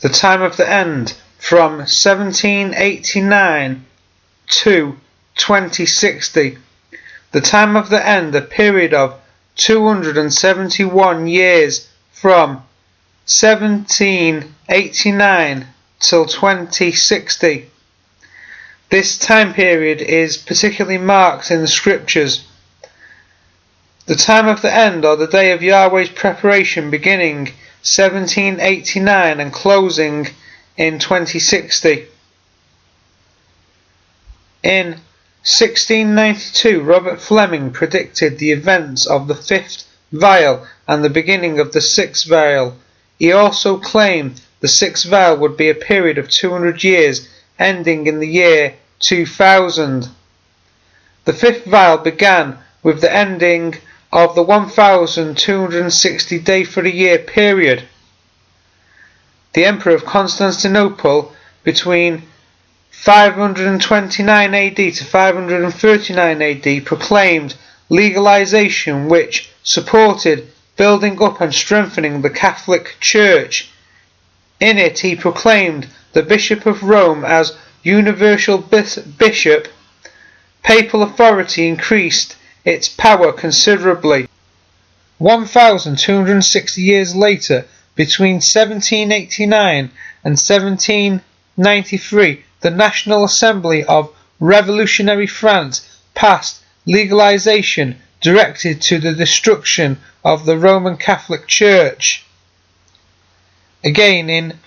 The time of the end from 1789 to 2060. The time of the end, a period of 271 years from 1789 till 2060. This time period is particularly marked in the scriptures. The time of the end, or the day of Yahweh's preparation, beginning 1789 and closing in 2060. In 1692, Robert Fleming predicted the events of the fifth vial and the beginning of the sixth vial. He also claimed the sixth vial would be a period of 200 years, ending in the year 2000. The fifth vial began with the ending of the 1260 day for a year period. The Emperor of Constantinople between 529 AD to 539 AD proclaimed legalization, which supported building up and strengthening the Catholic Church. In it he proclaimed the Bishop of Rome as universal bishop. Papal authority increased its power considerably. 1260 years later, between 1789 and 1793, the National Assembly of Revolutionary France passed legalization directed to the destruction of the Roman Catholic Church. Again, in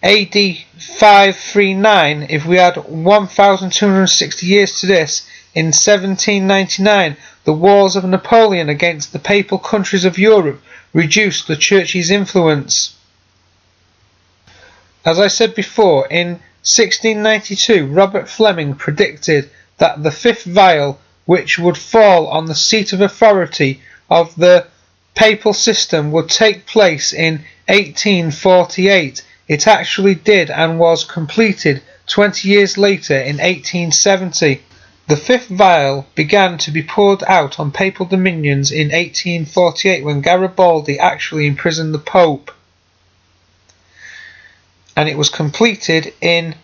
AD 539, if we add 1260 years to this, in 1799, the wars of Napoleon against the papal countries of Europe reduced the Church's influence. As I said before, in 1692, Robert Fleming predicted that the fifth vial, which would fall on the seat of authority of the papal system, would take place in 1848. It actually did and was completed 20 years later in 1870. The fifth vial began to be poured out on papal dominions in 1848 when Garibaldi actually imprisoned the Pope, and it was completed in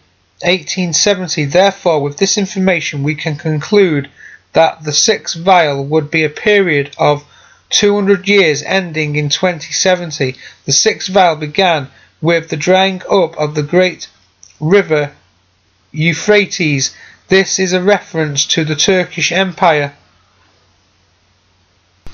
1870. Therefore, with this information we can conclude that the sixth vial would be a period of 200 years ending in 2070. The sixth vial began with the drying up of the great river Euphrates. This is a reference to the Turkish Empire.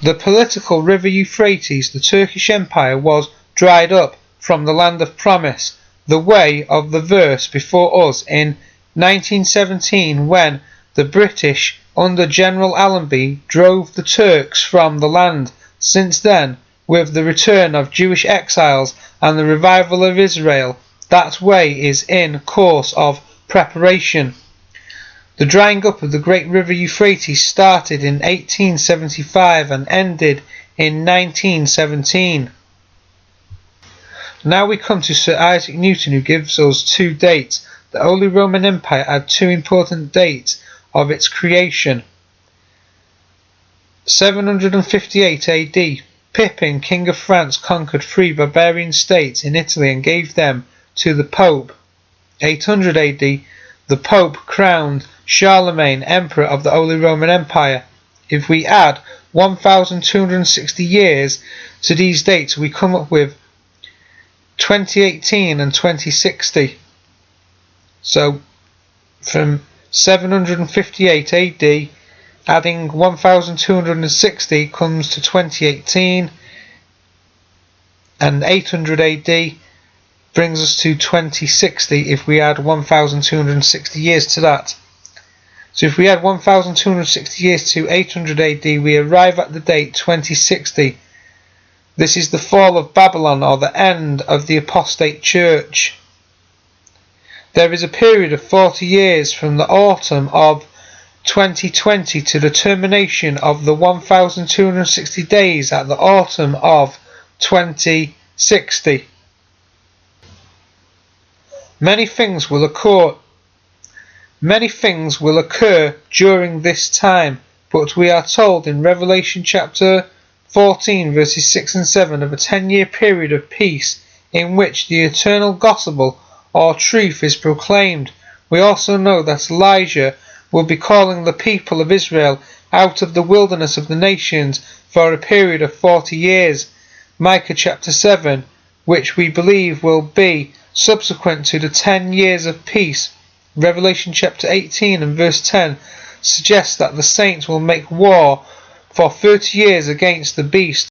The political river Euphrates, the Turkish Empire, was dried up from the land of promise, the way of the verse before us, in 1917, when the British under General Allenby drove the Turks from the land. Since then, with the return of Jewish exiles and the revival of Israel, that way is in course of preparation. The drying up of the great river Euphrates started in 1875 and ended in 1917. Now we come to Sir Isaac Newton, who gives us two dates. The Holy Roman Empire had two important dates of its creation. 758 AD, Pippin, King of France, conquered 3 barbarian states in Italy and gave them to the Pope. 800 AD, the Pope crowned Charlemagne Emperor of the Holy Roman Empire. If we add 1260 years to these dates, we come up with 2018 and 2060. So from 758 AD, adding 1260 comes to 2018, and 800 AD brings us to 2060 if we add 1260 years to that. So if we add 1260 years to 800 AD, we arrive at the date 2060. This is the fall of Babylon, or the end of the apostate church. There is a period of 40 years from the autumn of 2020 to the termination of the 1260 days at the autumn of 2060. Many things will occur during this time, but we are told in Revelation chapter 14 verses 6 and 7 of a 10-year period of peace in which the eternal gospel or truth is proclaimed. We also know that Elijah will be calling the people of Israel out of the wilderness of the nations for a period of 40 years. Micah chapter 7, which we believe will be subsequent to the 10 years of peace. Revelation chapter 18 and verse 10 suggests that the saints will make war for 30 years against the beast.